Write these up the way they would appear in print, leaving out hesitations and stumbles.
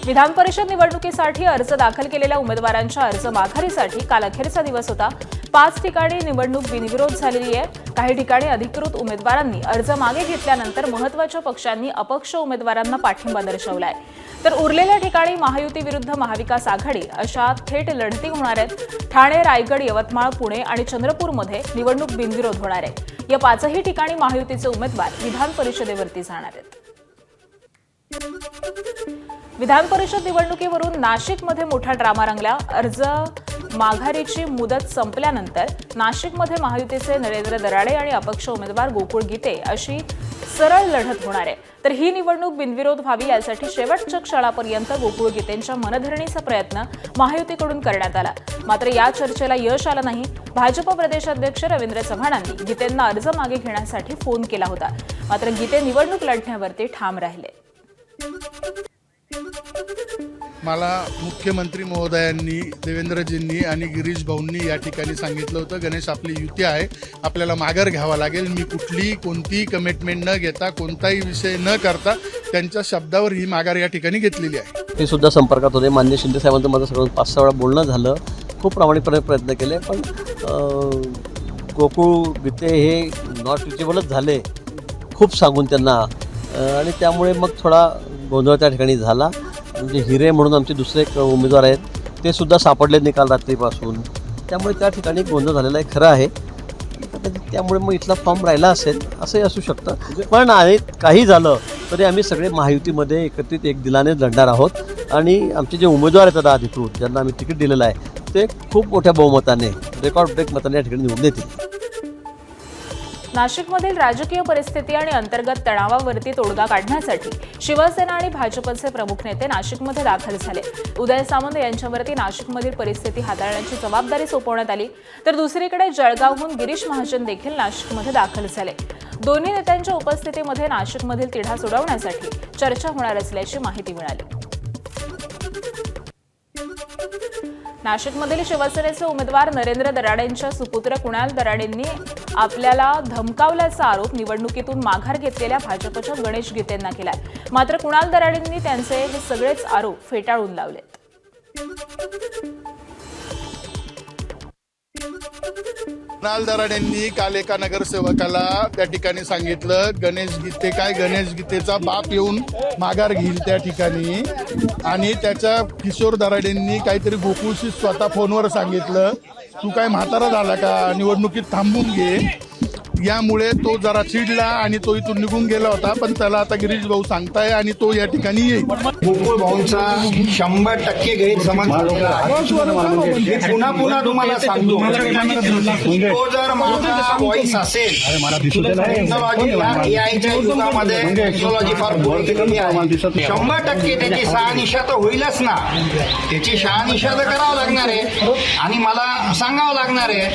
विधान परिषद निवडणुकीसाठी अर्ज दाखल केलेल्या उमेदवारांच्या अर्ज माघारीसाठी काल अखेरचा दिवस होता। 5 ठिकाणी निवडणूक बिनविरोध झालेली आहे। काही ठिकाणी अधिकृत उमेदवारांनी अर्ज मागे घेतल्यानंतर महत्त्वाच्या पक्षांनी अपक्ष उमेदवारांना पाठिंबा दर्शवलाय, तर उरलेल्या ठिकाणी महायुती विरुद्ध महाविकास आघाडी अशा थेट लढती होणार आहेत। ठाणे, रायगड, यवतमाळ, पुणे आणि चंद्रपूरमध्ये निवडणूक बिनविरोध होणार आहे। या 5ही ठिकाणी महायुतीचे उमेदवार विधान परिषदेवरती जाणार आहेत। विधान परिषद निवडणुकीवरून नाशिकमध्ये मोठा ड्रामा रंगला। अर्ज माघारीची मुदत संपल्यानंतर नाशिकमध्ये महायुतीचे नरेंद्र दराडे आणि अपक्ष उमेदवार गोकुळ गीते अशी सरळ लढत होणार आहे। तर ही निवडणूक बिनविरोध व्हावी यासाठी शेवटच्या क्षणापर्यंत गोकुळ गीतेंच्या मनधरणीचा प्रयत्न महायुतीकडून करण्यात आला, मात्र या चर्चेला यश आलं नाही। भाजप प्रदेशाध्यक्ष रवींद्र चव्हाणांनी गीतेंना अर्ज मागे घेण्यासाठी फोन केला होता, मात्र गीते निवडणूक लढण्यावरती ठाम राहिले। मला मुख्यमंत्री महोदयांनी, देवेंद्रजींनी आणि गिरीश भाऊंनी या ठिकाणी सांगितलं होतं, गणेश आपली युती आहे, आपल्याला माघार घ्यावा लागेल। मी कोणतीही कमिटमेंट न घेता, कोणताही विषय न करता त्यांच्या शब्दावर ही माघार या ठिकाणी घेतलेली आहे। ते सुद्धा संपर्कात होते। माननीय शिंदे साहेबांचं माझं सगळं 5-6 वेळा बोलणं झालं, खूप प्रामाणिकपणे प्रयत्न केले, पण गोकुळ गीते हे नॉट रिचेबलच झाले खूप सांगून त्यांना, आणि त्यामुळे मग थोडा गोंधळ त्या ठिकाणी झाला। म्हणजे हिरे म्हणून आमचे दुसरे एक उमेदवार आहेत, ते सुद्धा सापडले निकाल रात्रीपासून, त्यामुळे त्या ठिकाणी गोंधळ झालेला आहे, खरं आहे। त्यामुळे मग इथला फॉर्म राहिला असेल असंही असू शकतं, पण काही झालं तरी आम्ही सगळे महायुतीमध्ये एकत्रित एक दिलाने लढणार आहोत। आणि आमचे जे उमेदवार आहेत आता अधिकृत, ज्यांना आम्ही तिकीट दिलेलं आहे, ते खूप मोठ्या बहुमताने, रेकॉर्ड ब्रेक मताने या ठिकाणी निवडून येतील। नाशिकमधील राजकीय परिस्थिती आणि अंतर्गत तणावावरती तोडगा काढण्यासाठी शिवसेना आणि भाजपचे प्रमुख नेते नाशिकमध्ये दाखल झाले। उदय सामंत यांच्यावरती नाशिकमधील परिस्थिती हाताळण्याची जबाबदारी सोपवण्यात आली, तर दुसरीकडे जळगावहून गिरीश महाजन देखील नाशिकमध्ये दाखल झाले। दोन्ही नेत्यांच्या उपस्थितीमध्ये नाशिकमधील तिढा सोडवण्यासाठी चर्चा होणार असल्याची माहिती मिळाली। नाशिकमधील शिवसेनेचे उमेदवार नरेंद्र दराडेंच्या सुपुत्र कुणाल दराडेंनी आपल्याला धमकावल्याचा आरोप निवडणुकीतून माघार घेतलेल्या भाजपच्या गणेश गीतेंना केलाय, मात्र कुणाल दराडेंनी त्यांचे हे सगळेच आरोप फेटाळून लावलेत। कुणाल दराडेंनी काल एका नगरसेवकाला त्या ठिकाणी सांगितलं, गणेश गीतेचा बाप येऊन माघार घेईल त्या ठिकाणी, आणि त्याच्या किशोर दराडेंनी काहीतरी गोकुळशी स्वतः फोनवर सांगितलं, तू काय म्हातारा झाला का, निवडणुकीत थांबून घे। यामुळे तो जरा चिडला आणि तो इथून निघून गेला होता, पण त्याला आता गिरीश भाऊ सांगताय आणि तो या ठिकाणी येईल। गोकुळ भाऊंचा 100% गैरसमज पुन्हा तुम्हाला सांगतो, तो जर माझा व्हॉइस असेल, एआयच्या युगामध्ये टेक्नॉलॉजी फार पुढे गेली आहे, 100% त्याची शहानिशा तर होईलच ना, त्याची शहानिशा तर करावं लागणार आहे आणि मला सांगावं लागणार आहे।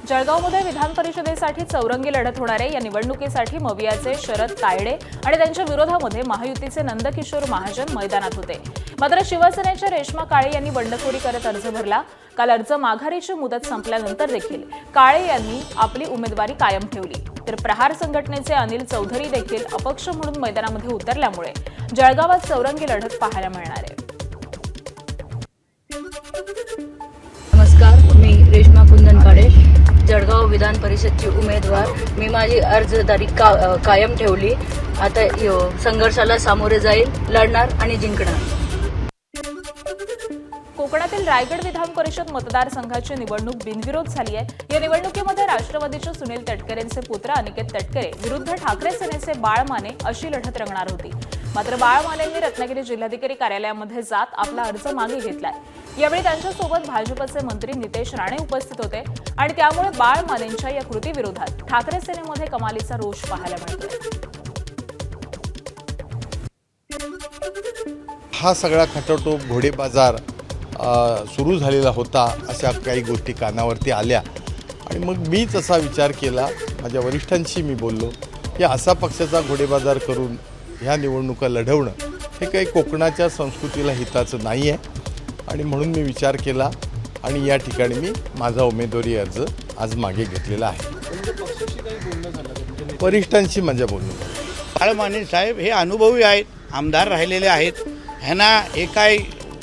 जळगावमध्ये विधान परिषदेसाठी चौरंगी लढत होणार आहे। या निवडणुकीसाठी मवियाचे शरद तायडे आणि त्यांच्या विरोधामध्ये महायुतीचे नंदकिशोर महाजन मैदानात होते, मात्र शिवसेनेच्या रेश्मा काळे यांनी बंडखोरी करत अर्ज भरला। काल अर्ज माघारीची मुदत संपल्यानंतर देखील काळे यांनी आपली उमेदवारी कायम ठेवली, तर प्रहार संघटनेचे अनिल चौधरी देखील अपक्ष म्हणून मैदानामध्ये उतरल्यामुळे जळगावात चौरंगी लढत पाहायला मिळणार आहे। नमस्कार, मी रेश्मा कुंदन काळे, जळगाव विधान परिषदची उमेदवार। मी माझी अर्जदारी कायम ठेवली। आता संघर्षाला सामोरे जाईल, लढणार आणि जिंकणार। कोकणातील रायगड विधान परिषद मतदारसंघाची निवडणूक बिनविरोध झाली आहे। या निवडणुकीमध्ये राष्ट्रवादीचे सुनील तटकरेंचे पुत्र अनिकेत तटकरे विरुद्ध ठाकरे सेनेचे बाळ माने अशी लढत रंगणार होती, मात्र बाळ मानेंनी रत्नागिरी जिल्हाधिकारी कार्यालयामध्ये जात आपला अर्ज मागे घेतलाय। यावेळी त्यांच्यासोबत भाजपचे मंत्री नितेश राणे उपस्थित होते आणि त्यामुळे बाळ मानेंच्या या कृतीविरोधात ठाकरे सेनेमध्ये कमालीचा रोष पाहायला मिळतोय। हा सगळा खटाटोप घोडेबाजार सुरू झालेला होता, अशा काही गोष्टी कानावरती आल्या आणि मग मीच असा विचार केला, माझ्या वरिष्ठांशी मी बोललो की असा पक्षाचा घोडेबाजार करून ह्या निवडणुका लढवणं हे काही कोकणाच्या संस्कृतीला हिताचं नाही आहे, आणि म्हणून मी विचार केला आणि या ठिकाणी मी माझा उमेदवारी अर्ज आज मागे घेतलेला आहे। वरिष्ठांशी माझ्या बोलणं बाळमाने साहेब हे अनुभवी आहेत, आमदार राहिलेले आहेत. ह्यांना हे काय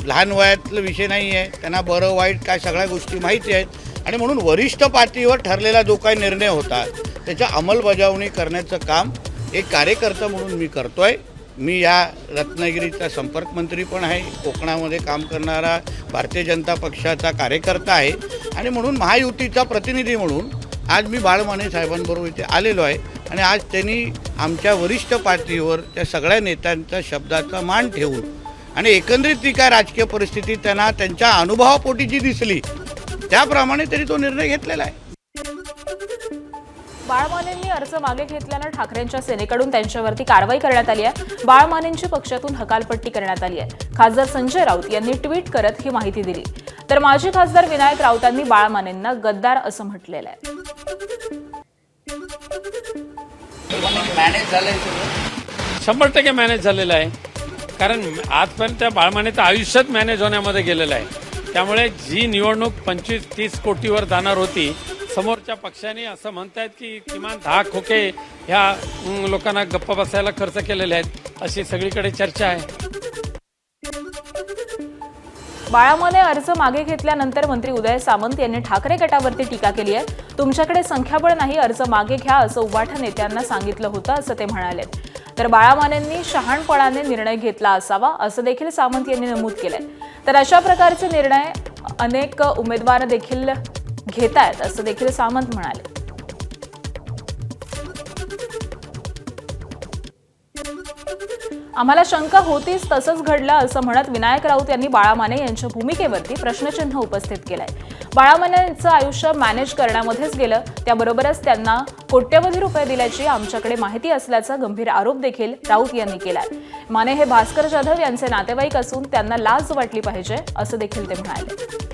लहान वयातलं विषय नाही आहे, त्यांना बरं वाईट काय सगळ्या गोष्टी माहिती आहेत आणि म्हणून वरिष्ठ पातळीवर ठरलेला जो काही निर्णय होता त्याच्या अंमलबजावणी करण्याचं काम एक कार्यकर्ता म्हणून मी करतो आहे. मी या रत्नागिरीचा संपर्कमंत्री पण आहे, कोकणामध्ये काम करणारा भारतीय जनता पक्षाचा कार्यकर्ता आहे आणि म्हणून महायुतीचा प्रतिनिधी म्हणून आज मी बाळमाने साहेबांबरोबर इथे आलेलो आहे आणि आज त्यांनी आमच्या वरिष्ठ पातळीवर त्या सगळ्या नेत्यांच्या शब्दाचा मान ठेवून आणि एकंदरीत ती काय राजकीय परिस्थिती त्यांना त्यांच्या अनुभवापोटी जी दिसली त्याप्रमाणे त्यांनी तो निर्णय घेतलेला आहे. बाळमानेंनी अर्ज मागे घेतल्यानं ठाकरेंच्या सेनेकडून त्यांच्यावरती कारवाई करण्यात आली आहे. बाळमानेंची पक्षातून हकालपट्टी करण्यात आली आहे. खासदार संजय राऊत यांनी ट्विट करत ही माहिती दिली. तर माजी खासदार विनायक राऊतांनी बाळमानेंना गद्दार असं म्हटलेलं आहे. मॅनेज झालंय 100% मॅनेज झालेलं आहे. कारण आजपर्यंत त्या बाळमानेचं आयुष्यात मॅनेज होण्यामध्ये गेलेलं आहे. त्यामुळे जी निवडणूक 25-30 कोटीवर जाणार होती, समोरच्या पक्षाने असं म्हणतायत की किमान 10 खोके ह्या लोकांना गप्पा बसायला खर्च केलेले आहेत, अशी सगळीकडे चर्चा आहे. बाळामाने अर्ज मागे घेतल्यानंतर मंत्री उदय सामंत यांनी ठाकरे गटावरती टीका केली आहे. तुमच्याकडे संख्याबळ नाही, अर्ज मागे घ्या असं उबाठा नेत्यांना सांगितलं होतं असं ते म्हणाले. तर बाळामानेंनी शहाणपणाने निर्णय घेतला असावा असं देखील सामंत यांनी नमूद केलंय. तर अशा प्रकारचे निर्णय अनेक उमेदवार देखील घेत आहेत असं देखील सामंत म्हणाले. आम्हाला शंका होतीच, तसंच घडलं असं म्हणत विनायक राऊत यांनी बाळामाने यांच्या भूमिकेवरती प्रश्नचिन्ह उपस्थित केलंय. बाळामानेंचं आयुष्य मॅनेज करण्यामध्येच गेलं, त्याबरोबरच त्यांना कोट्यवधी रुपये दिल्याची आमच्याकडे माहिती असल्याचा गंभीर आरोप देखील राऊत यांनी केलाय. माने हे भास्कर जाधव यांचे नातेवाईक असून त्यांना लाज वाटली पाहिजे असं देखील ते म्हणाले.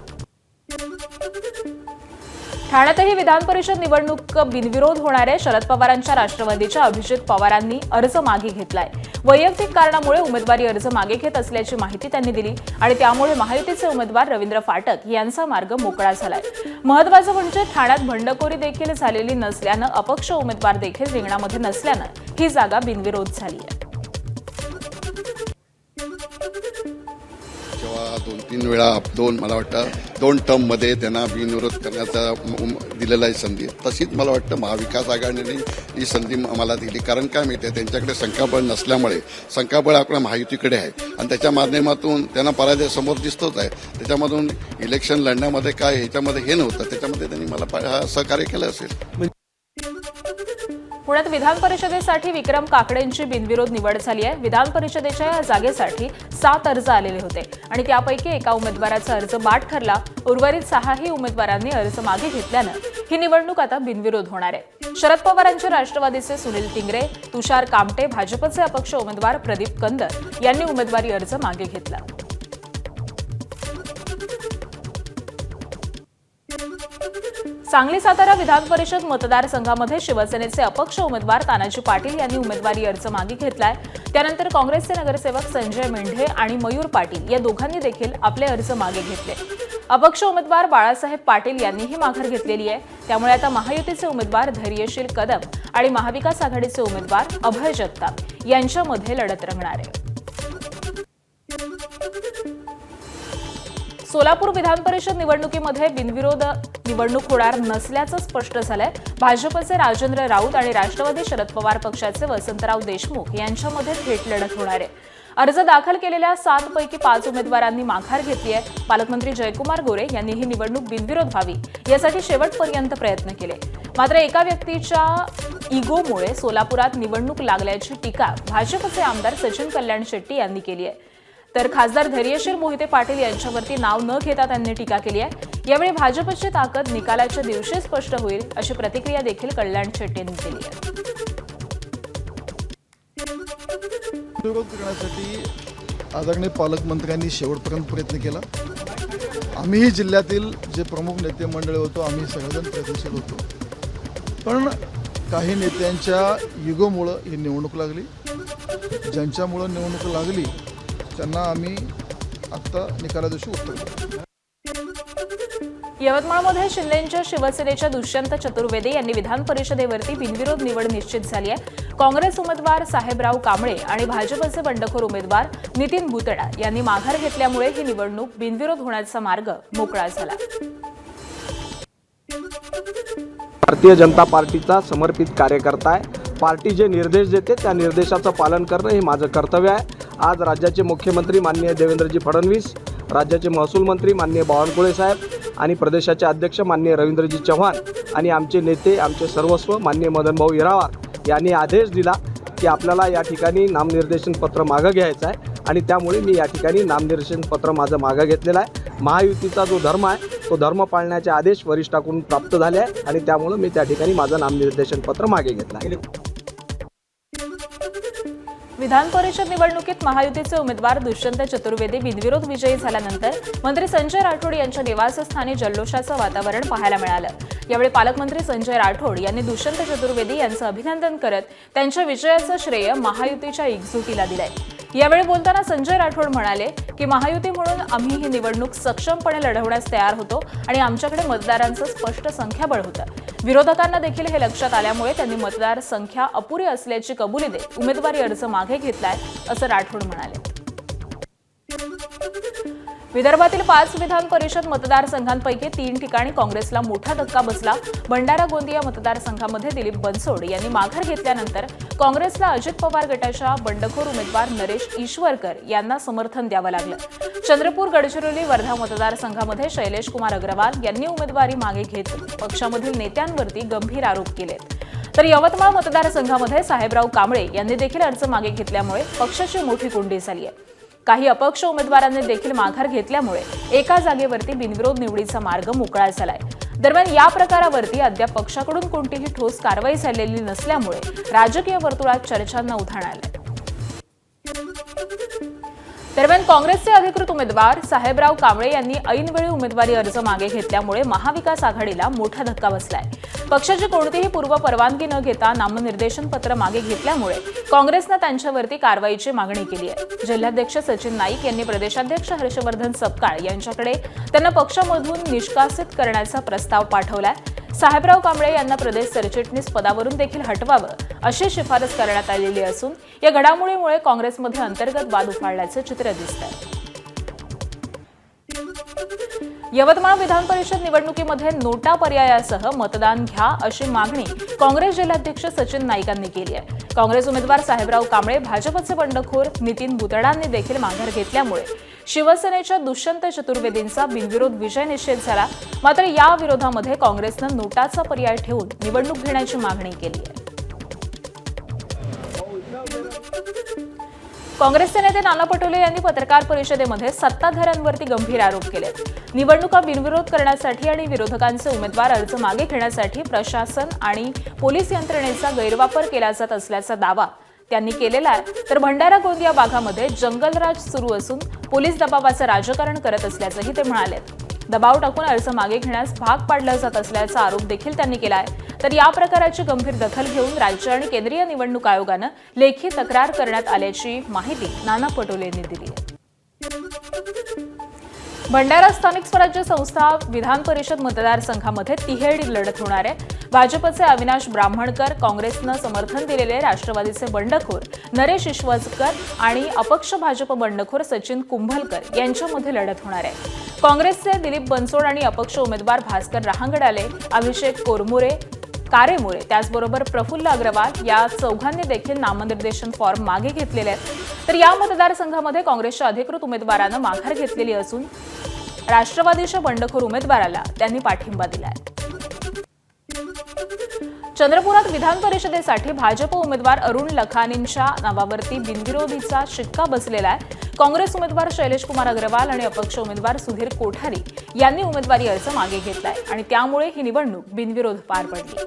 ठाण्यातही विधान परिषद निवडणूक बिनविरोध होणार आहे. शरद पवारांच्या राष्ट्रवादीच्या अभिजित पवारांनी अर्ज मागे घेतलाय. वैयक्तिक कारणामुळे उमेदवारी अर्ज मागे घेत असल्याची माहिती त्यांनी दिली आणि त्यामुळे महायुतीचे उमेदवार रवींद्र फाटक यांचा मार्ग मोकळा झालाय. महत्त्वाचं म्हणजे ठाण्यात बंडखोरी देखील झालेली नसल्यानं अपक्ष उमेदवार देखील रिंगणामध्ये नसल्यानं ही जागा बिनविरोध झाली आहे. जेव्हा 2-3 वेळा मला वाटतं 2 टर्ममध्ये त्यांना बिनविरोध करण्याचा दिलेला आहे संधी, तशीच मला वाटतं महाविकास आघाडीने ही संधी मला दिली. कारण काय माहिती आहे, त्यांच्याकडे संख्याबळ नसल्यामुळे, संख्याबळ आपल्या महायुतीकडे आहे आणि त्याच्या माध्यमातून त्यांना पराजय समोर दिसतोच आहे. त्याच्यामधून इलेक्शन लढण्यामध्ये काय ह्याच्यामध्ये हे नव्हतं, त्याच्यामध्ये त्यांनी मला सहकार्य केलं असेल. पुण्यात विधान परिषदेसाठी विक्रम काकडेंची बिनविरोध निवड झाली आहे. विधान परिषदेच्या या जागेसाठी 7 अर्ज आलेले होते आणि त्यापैकी एका उमेदवाराचा अर्ज बाद ठरला. उर्वरित 6ही उमेदवारांनी अर्ज मागे घेतल्यानं ही निवडणूक आता बिनविरोध होणार आहे. शरद पवारांचे राष्ट्रवादीचे सुनील टिंगरे, तुषार कामटे, भाजपचे अपक्ष उमेदवार प्रदीप कंदर यांनी उमेदवारी अर्ज मागे घेतला. सांगली सातारा विधान परिषद मतदारसंघामध्ये शिवसेनेचे अपक्ष उमेदवार तानाजी पाटील यांनी उमेदवारी अर्ज मागे घेतलाय. त्यानंतर काँग्रेसचे नगरसेवक संजय मेंढे आणि मयूर पाटील या दोघांनी देखील आपले अर्ज मागे घेतले. अपक्ष उमेदवार बाळासाहेब पाटील यांनीही माघार घेतलेली आहे. त्यामुळे आता महायुतीचे उमेदवार धैर्यशील कदम आणि महाविकास आघाडीचे उमेदवार अभय जगताप यांच्यामध्ये लढत रंगणार आहे. सोलापूर विधान परिषद निवडणुकीमध्ये बिनविरोध निवडणूक होणार नसल्याचं स्पष्ट झालंय. भाजपचे राजेंद्र राऊत आणि राष्ट्रवादी शरद पवार पक्षाचे वसंतराव देशमुख यांच्यामध्ये थेट लढत होणार आहे. अर्ज दाखल केलेल्या 7 पैकी 5 उमेदवारांनी माघार घेतली आहे. पालकमंत्री जयकुमार गोरे यांनी ही निवडणूक बिनविरोध व्हावी यासाठी शेवटपर्यंत प्रयत्न केले. मात्र एका व्यक्तीच्या इगोमुळे सोलापुरात निवडणूक लागल्याची टीका भाजपचे आमदार सचिन कल्याण शेट्टी यांनी केली आहे. तर खासदार धैर्यशील मोहिते पाटील यांच्यावरती नाव न घेता त्यांनी टीका केली आहे. यावेळी भाजपची ताकद निकालाच्या दिवशी स्पष्ट होईल अशी प्रतिक्रिया देखील कल्याण शेट्टींनी केली आहे. विरोध करण्यासाठी आदरणीय पालकमंत्र्यांनी शेवटपर्यंत प्रयत्न केला. आम्हीही जिल्ह्यातील जे प्रमुख नेते मंडळी होतो, आम्ही सगळेजण प्रयत्नशील होतो. पण काही नेत्यांच्या युगोमुळं ही निवडणूक लागली. ज्यांच्यामुळं निवडणूक लागली त्यांना आम्ही आत्ता निकाला दिवशी उत्तर दिलं. यवतमाळमध्ये शिंदेच्या शिवसेनेच्या दुष्यंत चतुर्वेदी यांनी विधान परिषदेवरती बिनविरोध निवड निश्चित झाली आहे. काँग्रेस उमेदवार साहेबराव कांबळे आणि भाजपचे बंडखोर उमेदवार नितीन भुतडा यांनी माघार घेतल्यामुळे ही निवडणूक बिनविरोध होण्याचा मार्ग मोकळा झाला. भारतीय जनता पार्टीचा समर्पित कार्यकर्ता आहे. पार्टी जे निर्देश देते त्या निर्देशाचं पालन करणं हे माझं कर्तव्य आहे. आज राज्याचे मुख्यमंत्री माननीय देवेंद्रजी फडणवीस, राज्याचे महसूल मंत्री माननीय बावनकुळे साहेब आणि प्रदेशाचे अध्यक्ष माननीय रवींद्रजी चव्हाण आणि आमचे नेते, आमचे सर्वस्व माननीय मदनभाऊ येरावार यांनी आदेश दिला की आपल्याला या ठिकाणी नामनिर्देशन पत्र मागं घ्यायचं आहे आणि त्यामुळे मी या ठिकाणी नामनिर्देशन पत्र माझं मागं घेतलेलं आहे. महायुतीचा जो धर्म आहे तो धर्म पाळण्याचे आदेश वरिष्ठाकडून प्राप्त झाले आहे आणि त्यामुळे मी त्या ठिकाणी माझं नामनिर्देशन पत्र मागे घेतलं आहे. विधान परिषद निवडणुकीत महायुतीचे उमेदवार दुष्यंत चतुर्वेदी बिनविरोध विजयी झाल्यानंतर मंत्री संजय राठोड यांच्या निवासस्थानी जल्लोषाचं वातावरण पाहायला मिळालं. यावेळी पालकमंत्री संजय राठोड यांनी दुष्यंत चतुर्वेदी यांचं अभिनंदन करत त्यांच्या विजयाचं श्रेय महायुतीच्या एकजुटीला दिलंय. यावेळी बोलताना संजय राठोड म्हणाले की महायुती म्हणून आम्ही ही निवडणूक सक्षमपणे लढवण्यास तयार होतो आणि आमच्याकडे मतदारांचं स्पष्ट संख्याबळ होतं. विरोधकांना देखील हे लक्षात आल्यामुळे त्यांनी मतदार संख्या अपुरी असल्याची कबुली देत उमेदवारी अर्ज मागे घेतलाय असं राठोड म्हणाले. विदर्भातील 5 विधान परिषद मतदारसंघांपैकी 3 ठिकाणी काँग्रेसला मोठा धक्का बसला. भंडारा गोंदिया मतदारसंघामध्ये दिलीप बनसोड यांनी माघार घेतल्यानंतर काँग्रेसला अजित पवार गटाच्या बंडखोर उमेदवार नरेश ईश्वरकर यांना समर्थन द्यावं लागलं. चंद्रपूर, गडचिरोली, वर्धा मतदारसंघामध्ये शैलेश कुमार अग्रवाल यांनी उमेदवारी मागे घेत पक्षामधील नेत्यांवरती गंभीर आरोप केलेत. तर यवतमाळ मतदारसंघामध्ये साहेबराव कांबळे यांनी देखील अर्ज मागे घेतल्यामुळे पक्षाची मोठी कोंडी झाली आहे. काही अपक्ष उमेदवारांनी देखील माघार घेतल्यामुळे एका जागेवरती बिनविरोध निवडीचा मार्ग मोकळा झालाय. दरम्यान या प्रकारावरती अद्याप पक्षाकडून कोणतीही ठोस कारवाई झालेली नसल्यामुळे राजकीय वर्तुळात चर्चांना उधाण आलंय. दरम्यान काँग्रेसचे अधिकृत उमेदवार साहेबराव कांबळे यांनी ऐनवेळी उमेदवारी अर्ज मागे घेतल्यामुळे महाविकास आघाडीला मोठा धक्का बसलाय. पक्षाची कोणतीही पूर्व परवानगी न घेता नामनिर्देशन पत्र मागे घेतल्यामुळे काँग्रेसनं त्यांच्यावरती कारवाईची मागणी केली आहे. जिल्हाध्यक्ष सचिन नाईक यांनी प्रदेशाध्यक्ष हर्षवर्धन सपकाळ यांच्याकडे त्यांना पक्षामधून निष्कासित करण्याचा प्रस्ताव पाठवलाय. साहेबराव कांबळे यांना प्रदेश सरचिटणीस पदावरून देखील हटवावं अशी शिफारस करण्यात आलेली असून या घडामोडीमुळे काँग्रेसमध्ये अंतर्गत वाद उफाळल्याचं चित्र दिसतंय. यवतमाळ विधान परिषद निवडणुकीमध्ये नोटा पर्यायासह मतदान घ्या अशी मागणी काँग्रेस जिल्हाध्यक्ष सचिन नाईकांनी केली आहे. काँग्रेस उमेदवार साहेबराव कांबळे, भाजपचे बंडखोर नितीन भुतडांनी देखील माघार घेतल्यामुळे शिवसेनेच्या दुष्यंत चतुर्वेदींचा बिनविरोध विजय निश्चित झाला. मात्र या विरोधामध्ये काँग्रेसनं नोटाचा पर्याय ठेवून निवडणूक घेण्याची मागणी केली आहे. काँग्रेसचे नेते नाना पटोले यांनी पत्रकार परिषदेमध्ये सत्ताधाऱ्यांवरती गंभीर आरोप केले. निवडणुका बिनविरोध करण्यासाठी आणि विरोधकांचे उमेदवार अर्ज मागे घेण्यासाठी प्रशासन आणि पोलीस यंत्रणेचा गैरवापर केला जात असल्याचा दावा त्यांनी केलेला आहे. तर भंडारा गोंदिया भागामध्ये जंगलराज सुरू असून पोलीस दबावाचं राजकारण करत असल्याचंही ते म्हणाले. दबाव टाकून अर्ज मागे घेण्यास भाग पाडला जात असल्याचा आरोप देखील त्यांनी केला आहे. तर या प्रकाराची गंभीर दखल घेऊन राज्य आणि केंद्रीय निवडणूक आयोगानं लेखी तक्रार करण्यात आल्याची माहिती नाना पटोले यांनी दिली आहे. भंडारा स्थानिक स्वराज्य संस्था विधान परिषद मतदारसंघामध्ये तिहेरी लढत होणार आहे. भाजपचे अविनाश ब्राह्मणकर, काँग्रेसनं समर्थन दिलेले राष्ट्रवादीचे बंडखोर नरेश ईश्वरकर आणि अपक्ष भाजप बंडखोर सचिन कुंभलकर यांच्यामध्ये लढत होणार आहे. काँग्रेसचे दिलीप बनसोड आणि अपक्ष उमेदवार भास्कर रहांगडाले, अभिषेक कारेमुळे त्याचबरोबर प्रफुल्ल अग्रवाल या चौघांनी देखील नामनिर्देशन फॉर्म मागे घेतलेले आहेत. तर या मतदारसंघामध्ये काँग्रेसच्या अधिकृत उमेदवारानं माघार घेतलेली असून राष्ट्रवादीच्या बंडखोर उमेदवाराला त्यांनी पाठिंबा दिला आहे. चंद्रपुरात विधान परिषदेसाठी भाजप उमेदवार अरुण लखानींच्या नावावरती बिनविरोधीचा शिक्का बसलेला आहे. काँग्रेस उमेदवार शैलेश कुमार अग्रवाल आणि अपक्ष उमेदवार सुधीर कोठारी यांनी उमेदवारी अर्ज मागे घेतलाय आणि त्यामुळे ही निवडणूक बिनविरोध पार पडली.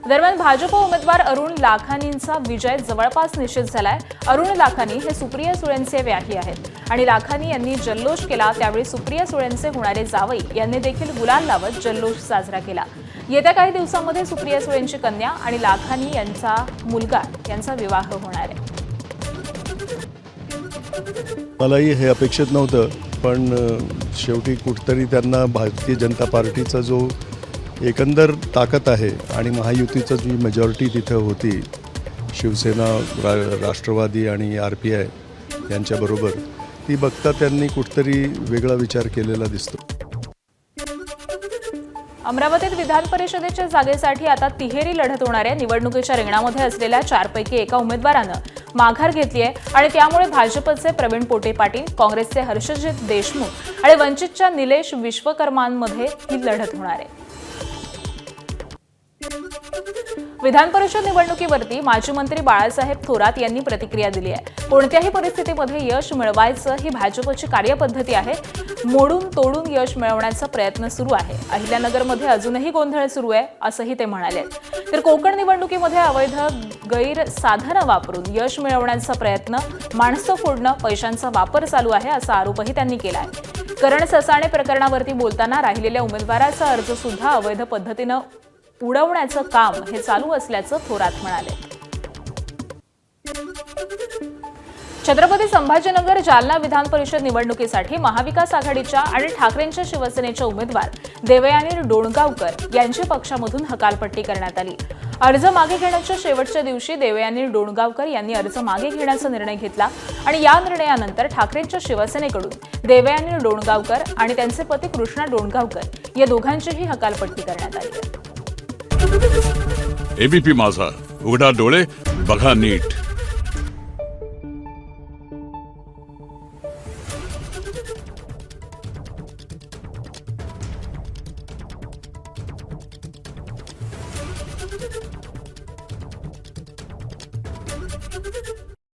दरम्यान भाजप उमेदवार अरुण लाखानींचा विजय जवळपास निश्चित झालाय. अरुण लाखानी हे सुप्रिया सुळेंचे व्याही आहेत आणि लाखानी यांनी जल्लोष केला. त्यावेळी सुप्रिया सुळेंचे होणारे जावई यांनी देखील गुलाल लावत जल्लोष साजरा केला. येत्या काही दिवसांमध्ये सुप्रिया सुळेंची कन्या आणि लाखानी यांचा मुलगा यांचा विवाह होणार आहे. मलाही हे अपेक्षित नव्हतं, पण शेवटी कुठतरी त्यांना भारतीय जनता पार्टीचा जो एकंदर ताकद आहे आणि महायुतीचं जी मेजॉरिटी तिथं होती शिवसेना राष्ट्रवादी आणि RPI यांच्याबरोबर, ती बघता त्यांनी कुठतरी वेगळा विचार केलेला दिसतो. अमरावतीत विधान परिषदेच्या जागेसाठी आता तिहेरी लढत होणार आहे. निवडणुकीच्या रिंगणामध्ये असलेल्या 4 पैकी एका उमेदवारानं माघार घेतली आहे आणि त्यामुळे भाजपचे प्रवीण पोटे पाटील, काँग्रेसचे हर्षजित देशमुख आणि वंचितच्या निलेश विश्वकर्मांमध्ये ही लढत होणार आहे. विधान परिषद निवडणुकीवरती माजी मंत्री बाळासाहेब थोरात यांनी प्रतिक्रिया दिली आहे. कोणत्याही परिस्थितीमध्ये यश मिळवायचं ही भाजपची कार्यपद्धती आहे. मोडून तोडून यश मिळवण्याचा प्रयत्न सुरू आहे. अहिल्यानगरमध्ये अजूनही गोंधळ सुरू आहे असंही ते म्हणाले. तर कोकण निवडणुकीमध्ये अवैध गैरसाधनं वापरून यश मिळवण्याचा प्रयत्न, माणसं फोडणं, पैशांचा वापर चालू आहे असा आरोपही त्यांनी केला आहे. करण ससाणे प्रकरणावरती बोलताना राहिलेल्या उमेदवाराचा अर्ज सुद्धा अवैध पद्धतीनं उडवण्याचं काम हे चालू असल्याचं थोरात म्हणाले. छत्रपती संभाजीनगर जालना विधान परिषद निवडणुकीसाठी महाविकास आघाडीच्या आणि ठाकरेंच्या शिवसेनेच्या उमेदवार देवयानी डोणगावकर यांची पक्षामधून हकालपट्टी करण्यात आली. अर्ज मागे घेण्याच्या शेवटच्या दिवशी देवयानी डोणगावकर यांनी अर्ज मागे घेण्याचा निर्णय घेतला आणि या निर्णयानंतर ठाकरेंच्या शिवसेनेकडून देवयानी डोणगावकर आणि त्यांचे पती कृष्णा डोणगावकर या दोघांचीही हकालपट्टी करण्यात आली. ABP माझा, उघडा डोळे बघा नीट.